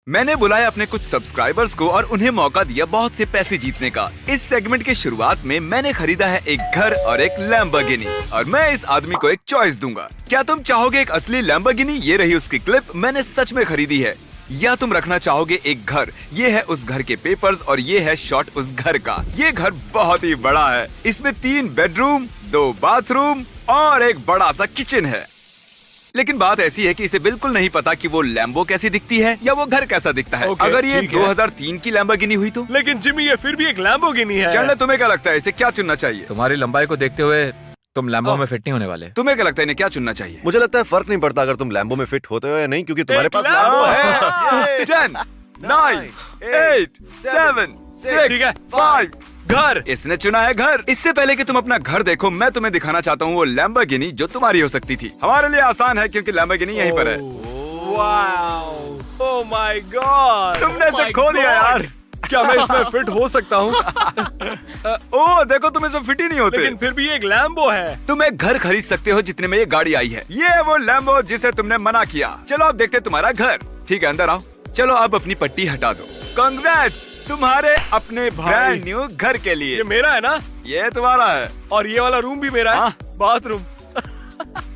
मैंने बुलाया अपने कुछ सब्सक्राइबर्स को और उन्हें मौका दिया बहुत से पैसे जीतने का। इस सेगमेंट की शुरुआत में मैंने खरीदा है एक घर और एक लैम्बोर्गिनी और मैं इस आदमी को एक चॉइस दूंगा। क्या तुम चाहोगे एक असली लैम्बोर्गिनी? ये रही उसकी क्लिप, मैंने सच में खरीदी है। या तुम रखना चाहोगे एक घर? ये है उस घर के पेपर्स और ये है शॉट उस घर का। ये घर बहुत ही बड़ा है। इसमें 3 बेडरूम, 2 बाथरूम और एक बड़ा सा किचन है। लेकिन बात ऐसी है कि इसे बिल्कुल नहीं पता कि वो लैम्बो कैसी दिखती है या वो घर कैसा दिखता है। अगर ये 2003 की लैम्बोर्गिनी हुई तो? लेकिन जिमी ये फिर भी एक लैम्बोर्गिनी है। चैंडलर, तुम्हें क्या लगता है इसे क्या चुनना चाहिए? तुम्हारी लंबाई को देखते हुए तुम लैम्बो में फिट नहीं होने वाले। तुम्हें क्या लगता है इन्हें क्या चुनना चाहिए? मुझे लगता है फर्क नहीं पड़ता अगर तुम लैम्बो में फिट होते हो या नहीं, क्योंकि तुम्हारे पास लैम्बो है। 10, 9, 8, 7, 6, 5। घर। इसने चुना है घर। इससे पहले कि तुम अपना घर देखो, मैं तुम्हें दिखाना चाहता हूँ वो लैम्बोर्गिनी जो तुम्हारी हो सकती थी। हमारे लिए आसान है क्योंकि लैम्बोर्गिनी यहीं पर है। वाओ, ओह माय गॉड, तुमने इसे खो दिया यार। क्या मैं इसमें फिट हो सकता हूँ? ओह देखो, तुम इसमें फिट ही नहीं होते। लेकिन फिर भी एक लैम्बो है। तुम एक घर खरीद सकते हो जितने में ये गाड़ी आई है। ये है वो लैम्बो जिसे तुमने मना किया। चलो अब देखते तुम्हारा घर। ठीक है, अंदर आओ। चलो अब अपनी पट्टी हटा दो। कांग्रेट्स तुम्हारे अपने ब्रांड न्यू घर के लिए। ये मेरा है ना? ये तुम्हारा है। और ये वाला रूम भी मेरा है। बाथरूम।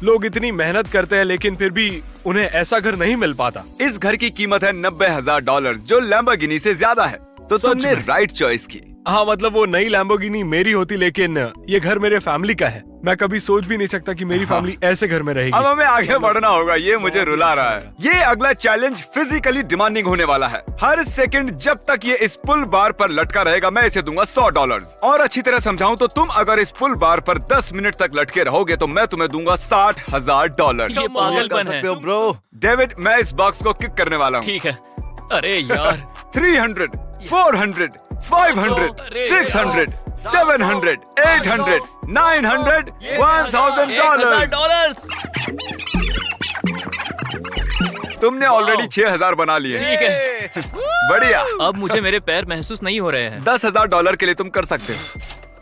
लोग इतनी मेहनत करते हैं लेकिन फिर भी उन्हें ऐसा घर नहीं मिल पाता। इस घर की कीमत है $90,000 जो लैम्बोर्गिनी से ज्यादा है। तो तुमने राइट चॉइस की। हाँ, मतलब वो नई लैम्बोर्गिनी मेरी होती, लेकिन ये घर मेरे फैमिली का है। मैं कभी सोच भी नहीं सकता कि मेरी फैमिली ऐसे घर में रहेगी। अब हमें आगे बढ़ना होगा, ये मुझे रुला रहा है। ये अगला चैलेंज फिजिकली डिमांडिंग होने वाला है। हर सेकंड जब तक ये इस पुल बार पर लटका रहेगा मैं इसे दूंगा $100। और अच्छी तरह समझाऊं तो तुम अगर इस पुल बार पर 10 मिनट तक लटके रहोगे तो मैं तुम्हें दूंगा $60,000। ये पागलपन है। ब्रो। डेविड, मैं इस बॉक्स को किक करने वाला हूँ। ठीक है। अरे यार 300, 400, 500, 600, 700, 800, 900, $1,000। तुमने ऑलरेडी 6,000 बना लिए। ठीक है। बढ़िया। अब मुझे मेरे पैर महसूस नहीं हो रहे हैं। $10,000 के लिए तुम कर सकते हो।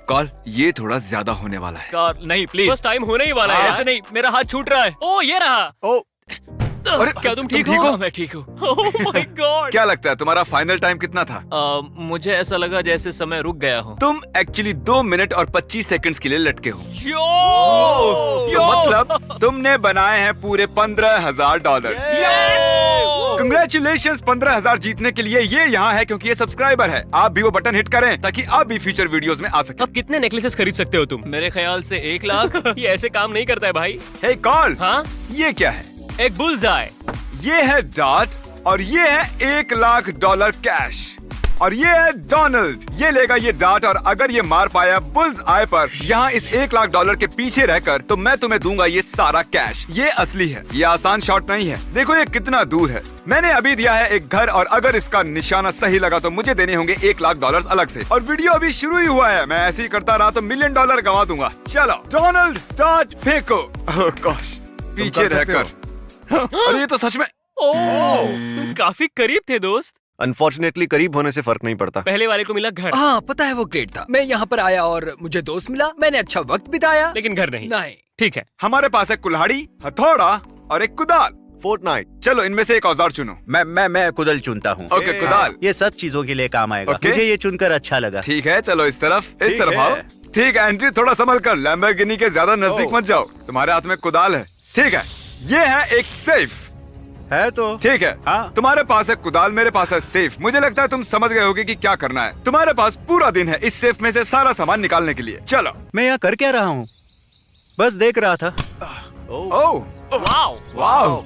कॉल, ये थोड़ा ज्यादा होने वाला है। कार नहीं प्लीज, बस टाइम होने ही वाला है। ऐसे नहीं, मेरा हाथ छूट रहा है। ओ ये रहा। ओ, अरे क्या तुम ठीक हो? मैं ठीक हूँ। Oh my God. क्या लगता है तुम्हारा फाइनल टाइम कितना था? मुझे ऐसा लगा जैसे समय रुक गया हो। तुम एक्चुअली 2 मिनट और 25 सेकंड्स के लिए लटके हो। यो मतलब तुमने बनाए हैं पूरे $15,000। कंग्रेचुलेशंस, 15,000 जीतने के लिए ये यहाँ है क्योंकि ये सब्सक्राइबर है। आप भी वो बटन हिट करें ताकि आप भी फ्यूचर वीडियोस में आ सके। अब कितने नेकलेसेस खरीद सकते हो तुम? मेरे ख्याल से 1 लाख। ये ऐसे काम नहीं करता है भाई। हे कॉल, हाँ, ये क्या है? एक बुलजाय। ये है डॉट और ये है $1,00,000 कैश। और ये है डोनाल्ड। ये लेगा ये डॉट और अगर ये मार पाया बुल्स आय पर यहाँ इस $1,00,000 के पीछे रहकर तो मैं तुम्हें दूंगा ये सारा कैश। ये असली है, ये आसान शॉट नहीं है। देखो ये कितना दूर है। मैंने अभी दिया है एक घर और अगर इसका निशाना सही लगा तो मुझे देने होंगे $1,00,000 अलग से। और वीडियो अभी शुरू ही हुआ है। मैं ऐसे ही करता रहा तो $1 मिलियन गंवा दूंगा। चलो डोनाल्ड डॉट फेंको। ओह गॉश, पीछे रहकर। और ये तो सच में ओह, तुम काफी करीब थे दोस्त। अनफॉर्चुनेटली करीब होने से फर्क नहीं पड़ता। पहले वाले को मिला घर। हाँ पता है, वो ग्रेट था। मैं यहाँ पर आया और मुझे दोस्त मिला, मैंने अच्छा वक्त बिताया। लेकिन घर नहीं। नहीं। ठीक है। हमारे पास है कुल्हाड़ी, हथौड़ा और एक कुदाल। फोर्टनाइट। चलो इनमें से एक औजार चुनो। मैं कुदल चुनता हूँ। ओके कुदाल। ये सब चीजों के लिए काम आएगा। ओके। मुझे ये चुनकर अच्छा लगा। ठीक है, चलो इस तरफ है। आओ। ठीक है एंड्रयू, थोड़ा संभल कर, लैम्बोर्गिनी के ज्यादा नजदीक मत जाओ। तुम्हारे हाथ में कुदाल है। ठीक है, ये है एक सेफ है तो ठीक है। हाँ। तुम्हारे पास है कुदाल, मेरे पास है सेफ। मुझे लगता है तुम समझ गए होगे कि क्या करना है। तुम्हारे पास पूरा दिन है इस सेफ में से सारा सामान निकालने के लिए। चलो। मैं यहाँ कर क्या रहा हूँ? बस देख रहा था। Oh wow.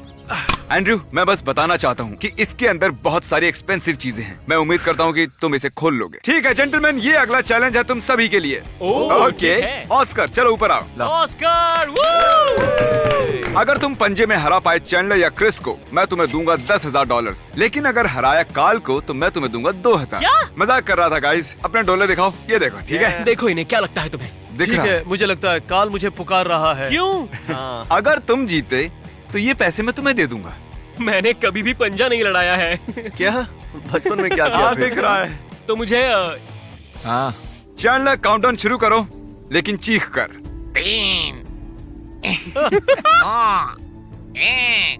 एंड्रयू, मैं बस बताना चाहता हूँ कि इसके अंदर बहुत सारी एक्सपेंसिव चीजें हैं। मैं उम्मीद करता हूँ कि तुम इसे खोल लोगे। ठीक है जेंटलमैन, ये अगला चैलेंज है तुम सभी के लिए। ओके ऑस्कर, चलो ऊपर आओ। ऑस्कर, अगर तुम पंजे में हरा पाए चैंडलर या क्रिस को, मैं तुम्हें दूंगा $10,000। लेकिन अगर हराया काल को तो मैं तुम्हें दूंगा 2,000। मजाक कर रहा था गाइस। अपने डोले दिखाओ। ये देखो। ठीक है, देखो इन्हें, क्या लगता है तुम्हें? दिख रहा है? मुझे लगता है काल मुझे पुकार रहा है। क्यों? अगर तुम जीते तो ये पैसे मैं तुम्हें दे दूंगा। मैंने कभी भी पंजा नहीं लड़ाया है। क्या बचपन में क्या किया? दिख रहा है तो मुझे हाँ। चैंडलर काउंटडाउन शुरू करो, लेकिन चीख कर। 3, 2, 1,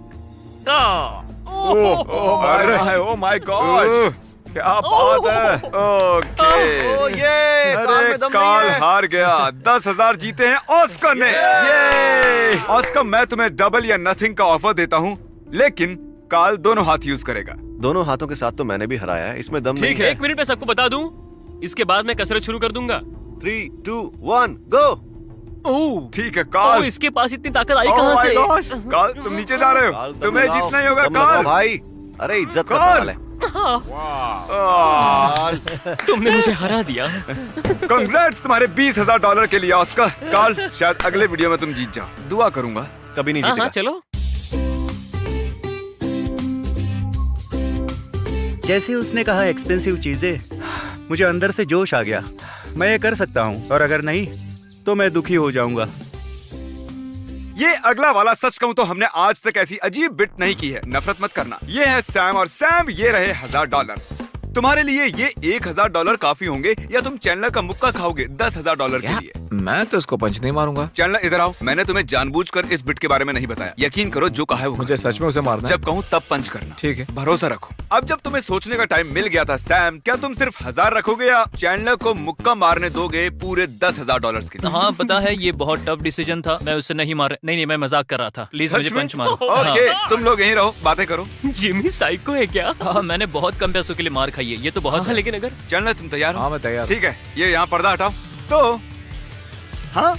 2। ओ माय गॉड, क्या बात है। ओके, अरे काल हार गया। 10,000 जीते हैं ऑस्कर ने। ये ऑस्कर, मैं तुम्हें डबल या नथिंग का ऑफर देता हूँ, लेकिन काल दोनों हाथ यूज करेगा। दोनों हाथों के साथ तो मैंने भी हराया है, इसमें दम नहीं ठीक है, 1 मिनट में सबको बता दूं, इसके बाद मैं कसरत शुरू कर दूंगा। 3, 2, 1 गो। ओह, ठीक है काल। इसके पास इतनी ताकत आई Oh कहां my से? gosh, काल तुम नीचे जा रहे हो, काल, दम तुम्हें लगाओ, जीतना ही होगा दम लगाओ काल। भाई। अरे इज्जत का काल। सवाल है। काल, तुमने मुझे हरा दिया। कांग्रेट्स तुम्हारे $20,000 के लिए ऑस्कर। काल, शायद अगले वीडियो में तुम जीत जाओ, दुआ करूंगा। कभी नहीं हाँ जीतेगा। हाँ, चलो। जैसे उसने कहा एक्सपेंसिव चीजें, मुझे अंदर से जोश आ गया। मैं ये कर सकता हूँ, और अगर नहीं तो मैं दुखी हो जाऊंगा। ये अगला वाला सच कहूं तो हमने आज तक ऐसी अजीब बिट नहीं की है, नफरत मत करना। ये है सैम, और सैम ये रहे $1,000। तुम्हारे लिए ये $1,000 काफी होंगे या तुम चैनलर का मुक्का खाओगे $10,000 के लिए? मैं तो इसको पंच नहीं मारूंगा। चैनलर इधर आओ, मैंने तुम्हें जानबूझकर इस बिट के बारे में नहीं बताया। यकीन करो, जो कहा है वो मुझे सच में उसे मारना है। जब कहूँ तब पंच करना। ठीक है। भरोसा रखो। अब जब तुम्हें सोचने का टाइम मिल गया था सैम, क्या तुम सिर्फ 1,000 रखोगे या चैनलर को मुक्का मारने दोगे पूरे $10,000 के लिए? हाँ पता है, ये बहुत टफ डिसीजन था। मैं उससे नहीं मार, नहीं मैं मजाक कर रहा था। प्लीज सच मुझे में? पंच मारो। ओके, तुम लोग यहीं रहो, बातें करो। जिमी साइको है क्या? हाँ, मैंने बहुत कम पैसों के लिए मार खाई है, ये तो बहुत है। लेकिन अगर चैनलर तुम तैयार हो? हाँ मैं तैयार। ठीक है, ये यहाँ पर्दा हटाओ। तो हाँ,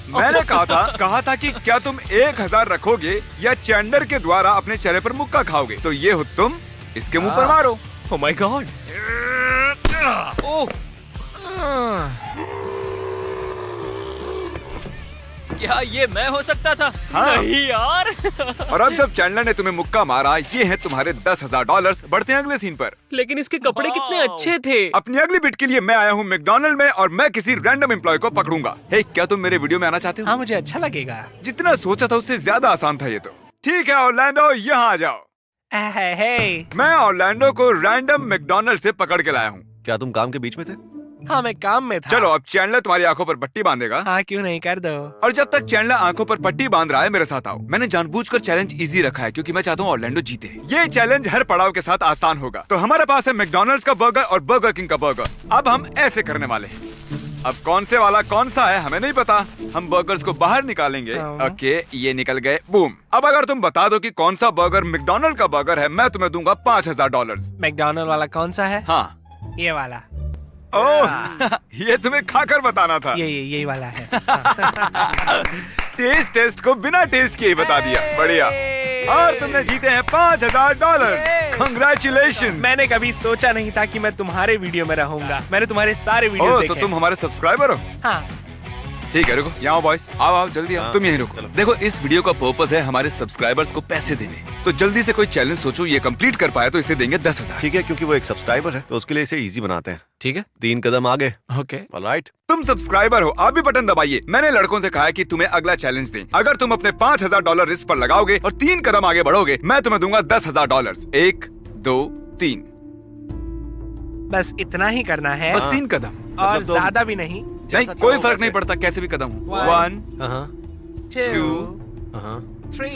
मैंने कहा था कि क्या तुम 1,000 रखोगे या चैंडलर के द्वारा अपने चेहरे पर मुक्का खाओगे? तो ये हो तुम, इसके मुंह पर मारो। Oh my God. क्या ये मैं हो सकता था? हाँ। नहीं यार। और अब जब चैंडलर ने तुम्हें मुक्का मारा, ये है तुम्हारे $10,000। बढ़ते हैं अगले सीन पर। लेकिन इसके कपड़े कितने अच्छे थे। अपनी अगली बिट के लिए मैं आया हूँ मैकडॉनल्ड में, और मैं किसी रैंडम एम्प्लॉय को पकड़ूंगा। हे, क्या तुम मेरे वीडियो में आना चाहते हो? हाँ, मुझे अच्छा लगेगा। जितना सोचा था उससे ज्यादा आसान था ये तो। ठीक है ऑरलैंडो, यहाँ आ जाओ। मैं ऑरलैंडो को रैंडम मैकडॉनल्ड से पकड़ के लाया हूँ। क्या तुम काम के बीच में थे? हाँ, मैं काम में था। चलो, अब चैंडलर तुम्हारी आंखों पर पट्टी बांधेगा। हाँ, क्यों नहीं, कर दो। और जब तक चैंडलर आंखों पर पट्टी बांध रहा है, मेरे साथ आओ। मैंने जानबूझकर चैलेंज इजी रखा है क्योंकि मैं चाहता हूँ ऑरलैंडो जीते। ये चैलेंज हर पड़ाव के साथ आसान होगा। तो हमारे पास है मैकडॉनल्ड्स का बर्गर और बर्गर किंग का बर्गर। अब हम ऐसे करने वाले हैं। अब कौन से वाला कौन सा है हमें नहीं पता। हम बर्गर्स को बाहर निकालेंगे। ओके, ये निकल गए, बूम। अब अगर तुम बता दो कि कौन सा बर्गर मैकडॉनल्ड का बर्गर है, मैं तुम्हें दूंगा $5,000। मैकडॉनल्ड वाला कौन सा है? हाँ। ये वाला। ओह, ये तुम्हें खाकर बताना था। यही वाला है। टेस्ट को बिना टेस्ट के ही बता दिया। बढ़िया। और तुमने जीते हैं $5,000। Congratulations। मैंने कभी सोचा नहीं था कि मैं तुम्हारे वीडियो में रहूंगा। मैंने तुम्हारे सारे वीडियो देखे। तो तुम हमारे सब्सक्राइबर हो? हाँ। ठीक है, रुको, यहाँ बॉयज, आओ जल्दी आओ। हाँ, तुम यहीं रुको। देखो, इस वीडियो का पर्पस है हमारे सब्सक्राइबर्स को पैसे देने। तो जल्दी से कोई चैलेंज सोचो, ये कंप्लीट कर पाया तो इसे देंगे 10,000। ठीक है, क्योंकि वो एक सब्सक्राइबर है तो उसके लिए इसे इजी बनाते हैं। ठीक है। 3 कदम आगे। ओके। ऑलराइट। तुम सब्सक्राइबर हो, आप भी बटन दबाइए। मैंने लड़कों से कहा है कि तुम्हें अगला चैलेंज दें। अगर तुम अपने $5,000 रिस्क पर लगाओगे और 3 कदम आगे बढ़ोगे, मैं तुम्हें दूंगा $10,000। 1, 2, 3। बस इतना ही करना है। बस 3 कदम, और ज्यादा भी नहीं। नहीं, कोई फर्क नहीं पड़ता कैसे भी कदम हो। 1, हाँ 2, हाँ 3।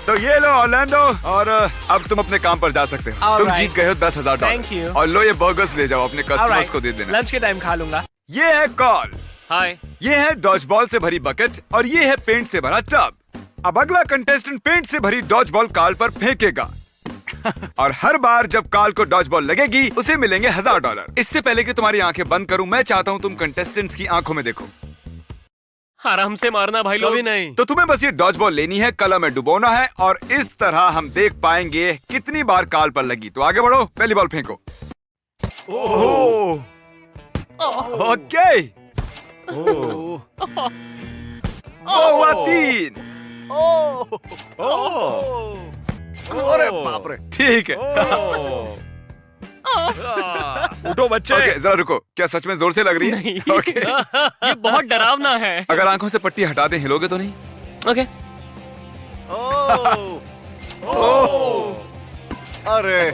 तो ये लो ऑरलैंडो, और अब तुम अपने काम पर जा सकते हो। All तुम right. जीत गए हो $10,000। Thank you. और लो, ये बर्गर्स ले जाओ, अपने कस्टमर्स को दे देना। लंच के टाइम खा लूंगा। ये है कॉल, हाय। ये है डॉज बॉल से भरी बकेट, और ये है पेंट से भरा टब। अब अगला कंटेस्टेंट पेंट से भरी डॉज बॉल काल पर फेंकेगा। और हर बार जब काल को डॉज बॉल लगेगी, उसे मिलेंगे $1,000। इससे पहले कि तुम्हारी आंखें बंद करूं, मैं चाहता हूं तुम कंटेस्टेंट्स की आंखों में देखो। आराम से मारना भाई लोग। कभी नहीं। तो तुम्हें बस ये डॉज बॉल लेनी है, कलर में डुबोना है, और इस तरह हम देख पाएंगे कितनी बार काल पर लगी। तो आगे बढ़ो, पहली बॉल फेंको। ओह, ओके। हुआ 3। अरे बाप रे। ठीक है। उठो बच्चे। ओके, जरा रुको, क्या सच में जोर से लग रही है? नहीं। ओके। ये बहुत डरावना है। अगर आंखों से पट्टी हटा दें, हिलोगे तो नहीं? ओके। अरे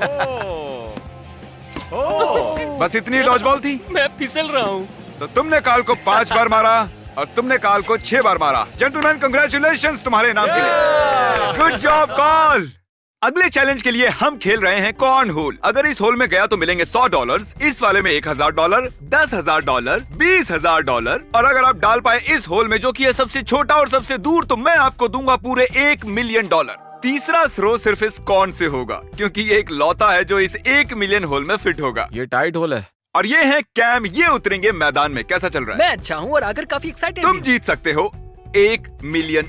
बस इतनी डॉज बॉल थी? मैं फिसल रहा हूँ। तो तुमने काल को 5 बार मारा और तुमने कॉल को 6 बार मारा। जेंटलमैन कांग्रेचुलेशंस तुम्हारे नाम के लिए। Good job call. अगले चैलेंज के लिए हम खेल रहे हैं कॉर्न होल। अगर इस होल में गया तो मिलेंगे $100, इस वाले में $1000, $10,000, $20,000 और अगर आप डाल पाए इस होल में जो कि है सबसे छोटा और सबसे दूर तो मैं आपको दूंगा पूरे $1 मिलियन। तीसरा थ्रो सिर्फ इस कॉर्न से होगा क्योंकि ये एक लौता है जो इस 1 मिलियन होल में फिट होगा। ये टाइट होल है। और ये है कैम, ये उतरेंगे मैदान में। कैसा चल रहा है? मैं अच्छा हूँ और आकर काफी एक्साइटेड तुम जीत सकते हो $1 मिलियन।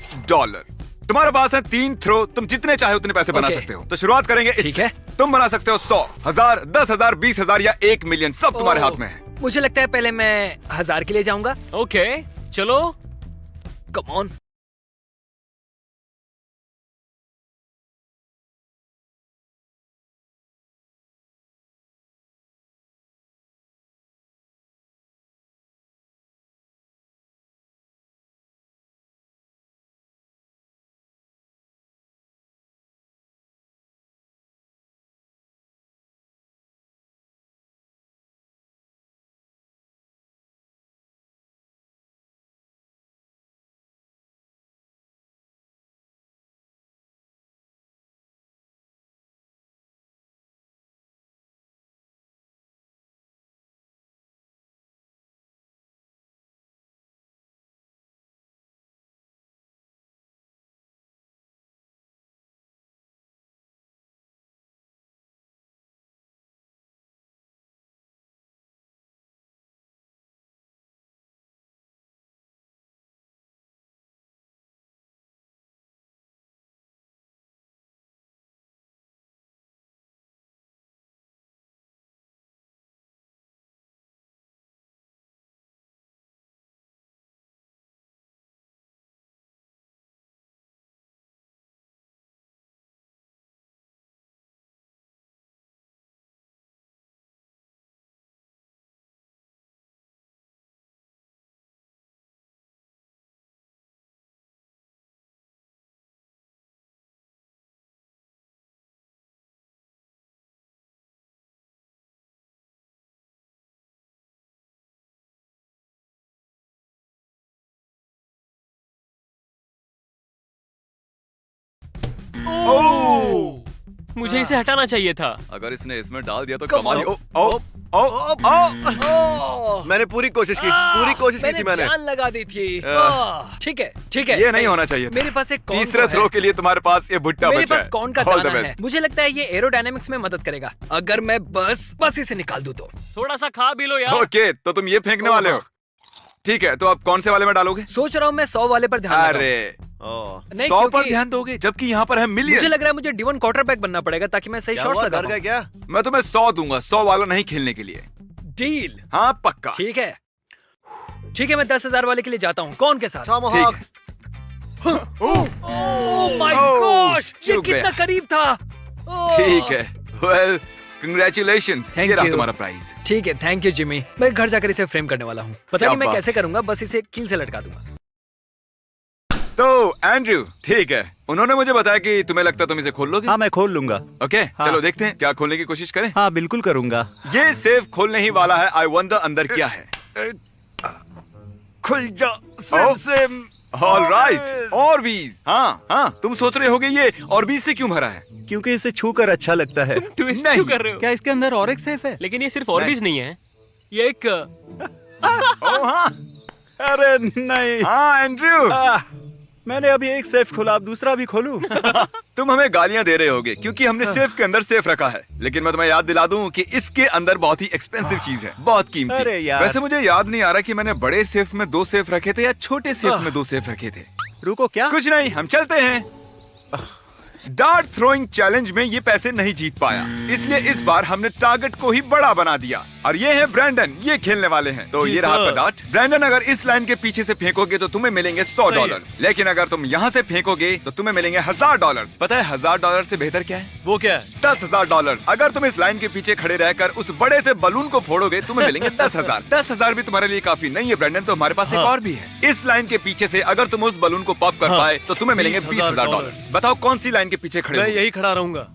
तुम्हारे पास है 3 थ्रो, तुम जितने चाहे उतने पैसे बना Okay. सकते हो। तो शुरुआत करेंगे ठीक इससे। है। तुम बना सकते हो 100, 1000, 10,000, 20,000 या 1 मिलियन, सब तुम्हारे हाथ में है। मुझे लगता है पहले मैं 1000 के लिए जाऊंगा। ओके, चलो। Come on. मुझे इसे हटाना चाहिए था। अगर इसने इसमें डाल दिया तो Come कमाल। on. ओ मैंने पूरी कोशिश की थी मैंने। जान लगा दी थी। ठीक है, ठीक है। ये नहीं होना चाहिए था। मेरे पास एक कॉर्न तीसरे है। थ्रो के लिए तुम्हारे पास ये भुट्टा मेरे बचा पास है। कौन का All the दाना है। best. मुझे लगता है ये एरोडायनेमिक्स में मदद करेगा अगर मैं बस इसे निकाल दूं तो। थोड़ा सा खा भी लो यार। ओके, तो तुम ये फेंकने वाले हो। ठीक है, तो आप कौन से वाले में डालोगे? सोच रहा हूँ मैं 100 वाले पर ध्यान लगाऊं। अरे नहीं, 100 पर क्योंकि ध्यान दोगे जबकि यहाँ पर है मुझे मिलियन। लग रहा है मुझे D1 क्वार्टरबैक बनना पड़ेगा ताकि मैं सही क्या शॉट्स हुआ, लगा डर गए पाऊं। क्या? मैं तुम्हें 100 दूंगा, 100 वाला नहीं खेलने के लिए। डील। हाँ पक्का। ठीक है, ठीक है। मैं 10,000 वाले के लिए जाता हूँ। कौन के साथ? Tomahawk. Oh my oh, gosh, ये चूक गया। कितना करीब था। ओह। ठीक है, वेल कंग्रेचुलेशंस, Thank ये रहा you. तुम्हारा प्राइज। ठीक है, थैंक यू जिमी। मैं घर जाकर इसे फ्रेम करने वाला हूँ। पता क्या नहीं मैं बात कैसे करूंगा, बस इसे कील से लटका दूंगा। तो एंड्रयू, ठीक है, उन्होंने मुझे बताया कि तुम्हें लगता है तुम इसे खोल लोगे। हाँ, मैं खोल लूंगा। ओके, हाँ। चलो देखते हैं, क्या खोलने की कोशिश करें। हाँ, बिल्कुल करूंगा। ये सेफ खोलने ही वाला है। आई वंडर अंदर क्या है। खुल जा सिम। ऑल राइट, और बीज। हाँ, तुम सोच रहे होगे ये और बीज से क्यों भरा है? क्योंकि इसे छू कर अच्छा लगता है। ट्विस्ट नहीं। क्यों कर रहे हो? क्या इसके अंदर और एक सेफ है? लेकिन ये सिर्फ ऑर्बिस नहीं है, ये एक ओह हाँ, अरे नहीं। हाँ एंड्रयू, मैंने अभी एक सेफ खोला, अब दूसरा भी खोलूं? तुम हमें गालियां दे रहे होगे क्योंकि हमने सेफ के अंदर सेफ रखा है, लेकिन मैं तुम्हें याद दिला दूं कि इसके अंदर बहुत ही एक्सपेंसिव चीज है, बहुत कीमती। अरे यार। वैसे मुझे याद नहीं आ रहा कि मैंने बड़े सेफ में 2 सेफ रखे थे या छोटे सेफ में 2 सेफ रखे थे। रुको, क्या? कुछ नहीं, हम चलते हैं। डार्ट थ्रोइंग चैलेंज में ये पैसे नहीं जीत पाया, इसलिए इस बार हमने टारगेट को ही बड़ा बना दिया। और ये है ब्रैंडन, ये खेलने वाले हैं। तो जी ये रहा सर। आपका डार्ट। ब्रैंडन, अगर इस लाइन के पीछे से फेंकोगे तो तुम्हें मिलेंगे $100, लेकिन अगर तुम यहाँ से फेंकोगे तो तुम्हें मिलेंगे $1000। पता है $1000 से बेहतर क्या है? वो क्या है? $10,000। अगर तुम इस लाइन के पीछे खड़े रहकर उस बड़े से बलून को फोड़ोगे तुम्हें मिलेंगे 10,000। 10,000 भी तुम्हारे लिए काफी नहीं है ब्रैंडन, तो हमारे पास एक और भी है। इस लाइन के पीछे से अगर तुम उस बलून को पॉप कर पाए तो तुम्हें मिलेंगे $20,000। बताओ कौन सी लाइन के पीछे खड़े मैं हो? यही खड़ा रहूंगा।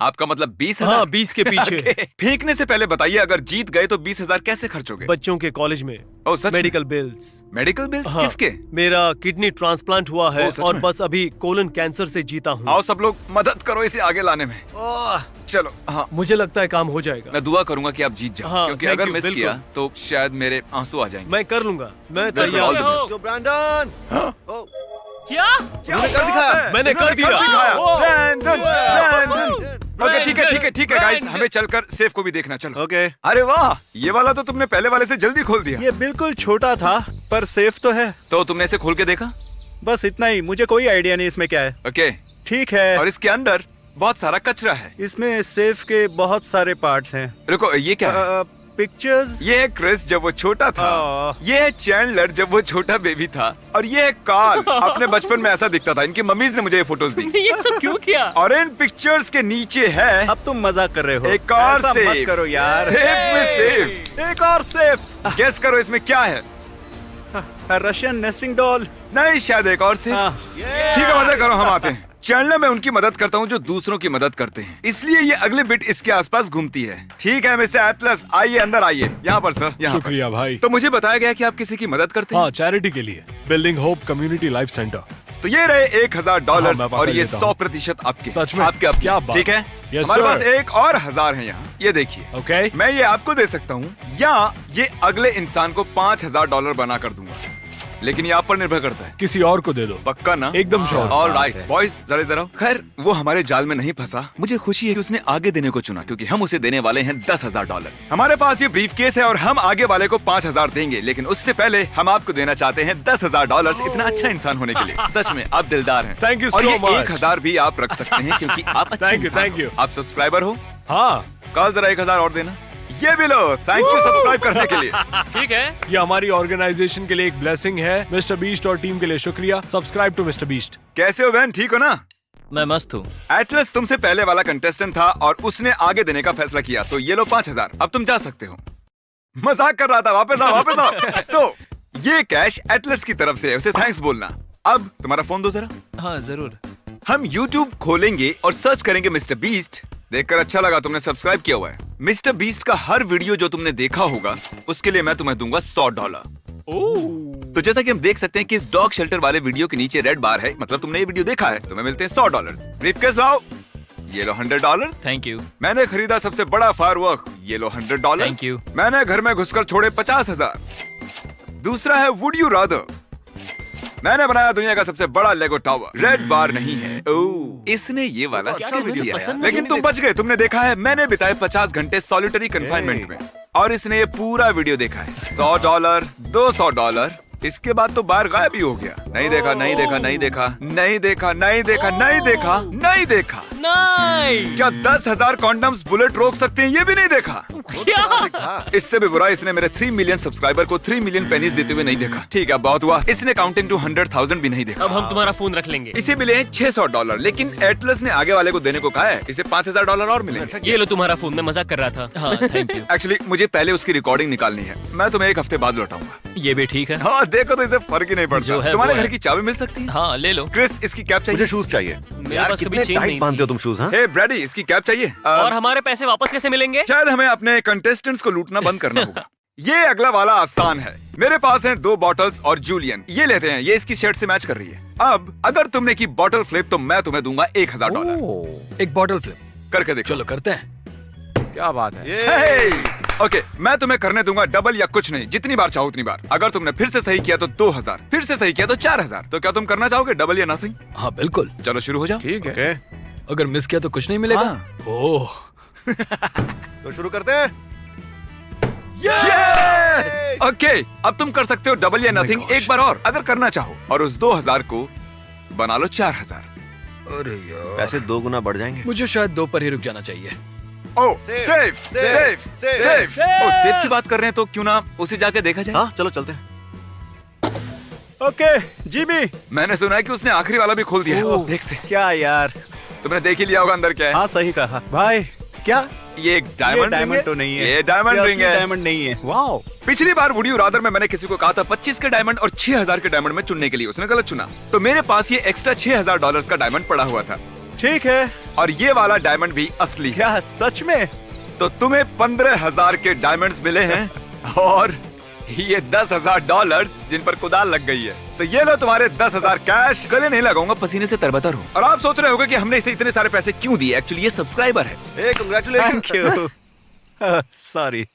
आपका मतलब 20,000? हाँ, 20 के पीछे। Okay. फेंकने से पहले बताइए, अगर जीत गए तो 20,000 कैसे खर्च होगे? बच्चों के कॉलेज में ओह, सच में? Medical bills. Medical bills? हाँ, किसके? मेरा किडनी ट्रांसप्लांट हुआ है ओह, सच और में? बस अभी कोलन कैंसर से जीता हूँ। आओ सब लोग मदद करो इसे आगे लाने में। चलो। हाँ, मुझे लगता है काम हो जाएगा। मैं दुआ करूंगा कि आप जीत जाओ, हाँ, क्योंकि thank अगर you, मिस बिल्कुल। किया तो शायद मेरे आंसू आ जाएंगे। मैं कर लूंगा, मैं बिल्कुल, तैयार all the हूँ। best. तो ब्रैंडन क्या? तूने कर दिखाया। मैंने कर दिया। ओह, ओके, ठीक है ठीक है ठीक है गाइस, हमें चलकर सेफ को भी देखना, चलो। ओके अरे वाह, ये वाला तो तुमने पहले वाले से जल्दी खोल दिया। ये बिल्कुल छोटा था पर सेफ तो है। तो तुमने इसे खोल के देखा? बस इतना ही, मुझे कोई आइडिया नहीं इसमें क्या है। ओके, ठीक है। और इसके अंदर बहुत सारा कचरा है। इसमें सेफ के बहुत सारे पार्ट्स हैं। रुको, ये क्या है? पिक्चर्स। ये है क्रिस जब वो छोटा था, ये है चैंडलर जब वो छोटा बेबी था, और ये है कार्ल। अपने बचपन में ऐसा दिखता था। इनकी मम्मीज ने मुझे ये फोटोज दी। ये सब क्यों किया? और इन पिक्चर्स के नीचे है अब तुम मजाक कर रहे हो। एक और ऐसा सेफ। मत करो यार। सेफ में सेफ। एक और सेफ। गेस करो इसमें क्या है? Russian nesting doll. नहीं, शायद एक और सेफ। हाँ। ठीक है, मजे करो, हम आते हैं। चैंडलर मैं उनकी मदद करता हूँ जो दूसरों की मदद करते हैं, इसलिए ये अगले बिट इसके आसपास घूमती है। ठीक है मिस्टर एटलस, आइए अंदर आइए। यहाँ पर सर, यहाँ पर। शुक्रिया भाई। तो मुझे बताया गया कि आप किसी की मदद करते हैं। हाँ, चैरिटी के लिए, building hope community life centre. तो ये रहे $1,000 हाँ, मैं पकड़ और ये लेता हूँ। 100% आपके। सच में? आपके क्या बात। ठीक है। Yes, हमारे sir. पास एक और 1000 है यहाँ, ये देखिए। ओके। मैं ये आपको दे सकता हूँ या ये अगले इंसान को $5,000 बना कर दूंगा, लेकिन ये आप पर निर्भर करता है। किसी और को दे दो। पक्का ना? एकदम श्योर। ऑल राइट बॉयज, जरा इधर आओ। खैर, वो हमारे जाल में नहीं फंसा। मुझे खुशी है कि उसने आगे देने को चुना, क्योंकि हम उसे देने वाले हैं $10,000। हमारे पास ये ब्रीफ केस है और हम आगे वाले को 5,000 देंगे, लेकिन उससे पहले हम आपको देना चाहते हैं $10,000। इतना अच्छा इंसान होने के लिए सच में आप दिलदार हैं। Thank you और so ये much. 1,000 भी आप रख सकते हैं, क्योंकि आप अच्छे Thank you, इंसान thank हो। you. आप सब्सक्राइबर हो? हाँ, कल जरा 1,000 और देना। ये भी लो, थैंक यू सब्सक्राइब करने के लिए। ठीक है। ये हमारी ऑर्गेनाइजेशन के लिए एक ब्लेसिंग है। मिस्टर बीस्ट और टीम के लिए शुक्रिया। Subscribe to Mister Beast. कैसे हो बहन, ठीक हो ना? मैं मस्त हूँ। एटलस तुमसे पहले वाला कंटेस्टेंट था और उसने आगे देने का फैसला किया, तो ये लो 5,000। अब तुम जा सकते हो। मजाक कर रहा था, वापस आओ वापस आओ। तो ये कैश एटलस की तरफ से है, उसे थैंक्स बोलना। अब तुम्हारा फोन दो जरा। हाँ जरूर। हम YouTube खोलेंगे और सर्च करेंगे मिस्टर बीस्ट। देखकर अच्छा लगा, तुमने सब्सक्राइब किया हुआ है। मिस्टर बीस्ट का हर वीडियो जो तुमने देखा होगा उसके लिए मैं तुम्हें दूंगा $100। तो जैसा कि हम देख सकते हैं कि इस डॉग शेल्टर वाले वीडियो के नीचे रेड बार है, मतलब तुमने ये वीडियो देखा है, तुम्हें मिलते हैं $100। ब्रीफकेस लाओ, ये लो $100। Thank you. मैंने खरीदा सबसे बड़ा फायरवर्क, ये लो $100। Thank you. मैंने घर में घुसकर छोड़े 50,000। दूसरा है वुड यू रादर। मैंने बनाया दुनिया का सबसे बड़ा लेगो टावर, रेड बार नहीं है। ओह, इसने ये वाला स्किप किया है, लेकिन तुम बच गए। तुमने देखा है, मैंने बिताए 50 घंटे सॉलिटरी कंफाइनमेंट में और इसने ये पूरा वीडियो देखा है। $100, $200। इसके बाद तो बाहर गायब ही हो गया। नहीं देखा, नहीं देखा, नहीं देखा, नहीं देखा, नहीं देखा, नहीं देखा, नहीं देखा। नहीं। क्या 10,000 कॉन्डम्स बुलेट रोक सकते हैं, ये भी नहीं देखा। क्या? इससे भी बुरा, इसने मेरे 3 मिलियन सब्सक्राइबर को 3 मिलियन पेनीज देते हुए नहीं देखा। ठीक है, बहुत हुआ। इसने काउंटिंग टू 100,000 भी नहीं देखा। अब हम तुम्हारा फोन रख लेंगे। इसे मिले हैं $600, लेकिन एटलस ने आगे वाले को देने को कहा है। इसे $5,000 और मिलेंगे। ये लो तुम्हारा फोन, मैं मजाक कर रहा था। हाँ थैंक यू। एक्चुअली मुझे पहले उसकी रिकॉर्डिंग निकालनी है। मैं तुम्हें 1 हफ्ते बाद लौटाऊंगा। ये भी ठीक है। हाँ देखो, तो इसे फर्क ही नहीं पड़ता। जो है तुम्हारे वो है। घर की चाबी मिल सकती है? हाँ ले लो। क्रिस, इसकी कैप मुझे चाहिए। शूज चाहिए। मेरे यार पास कभी कितने चेन नहीं टाइट बांधते हो तुम शूज? हाँ हे ब्रैडी, इसकी कैप चाहिए। और हमारे पैसे वापस कैसे मिलेंगे? शायद हमें अपने कंटेस्टेंट्स को लूटना बंद करना होगा। ये अगला वाला आसान है। मेरे पास हैं 2 बॉटल्स और जूलियन। ये लेते हैं, ये इसकी शर्ट से मैच कर रही है। अब अगर तुमने की बॉटल फ्लिप तो मैं तुम्हें दूंगा $1,000। एक बॉटल फ्लिप। करके देखो। चलो करते हैं। क्या बात है। ओके, मैं तुम्हें करने दूंगा डबल या कुछ नहीं, जितनी बार चाहो उतनी बार। अगर तुमने फिर से सही किया तो 2,000, फिर से सही किया तो 4,000। तो क्या तुम करना चाहोगे, डबल या नथिंग? हाँ बिल्कुल। चलो शुरू हो जाओ। ठीक है। ओके, अगर मिस किया तो कुछ नहीं मिलेगा। हाँ। ओह, तो शुरू करते हैं। ओके, अब तुम कर सकते हो डबल या नथिंग gosh. एक बार और, अगर करना चाहो। और उस 2,000 को बना लो 4,000। अरे यार, पैसे 2 गुना बढ़ जाएंगे। मुझे शायद 2 पर ही रुक जाना चाहिए। ओ सेफ सेफ सेफ। ओ सेफ की बात कर रहे हैं तो क्यों ना उसे जाके देखा जाए। हाँ चलो चलते हैं। Okay GB. मैंने सुना है कि उसने आखिरी वाला भी खोल दिया है। ओह। देखते हैं। क्या यार। तुमने देख ही लिया होगा अंदर क्या है। हाँ सही कहा भाई। क्या ये एक ये डायमंड डायमंड तो नहीं है। ये डायमंड ये रिंग असली है। डायमंड नहीं है। वाओ। पिछली बार वुड यू रादर में मैंने किसी को कहा था 25 के डायमंड और 6,000 के डायमंड में चुनने के लिए, उसने गलत चुना। तो मेरे पास ये एक्स्ट्रा $6,000 का डायमंड पड़ा हुआ था। ठीक है। और ये वाला डायमंड भी असली है। क्या सच में? तो तुम्हें 15,000 के डायमंड्स मिले हैं और ये $10,000 जिन पर कुदाल लग गई है। तो ये लो तुम्हारे 10,000 कैश। गले नहीं लगाऊंगा, पसीने से तरबतर हूँ। और आप सोच रहे होगे कि हमने इसे इतने सारे पैसे क्यों दिए। एक्चुअली ये सब्सक्राइबर है। हे कांग्रेचुलेशन। Thank you. सॉरी।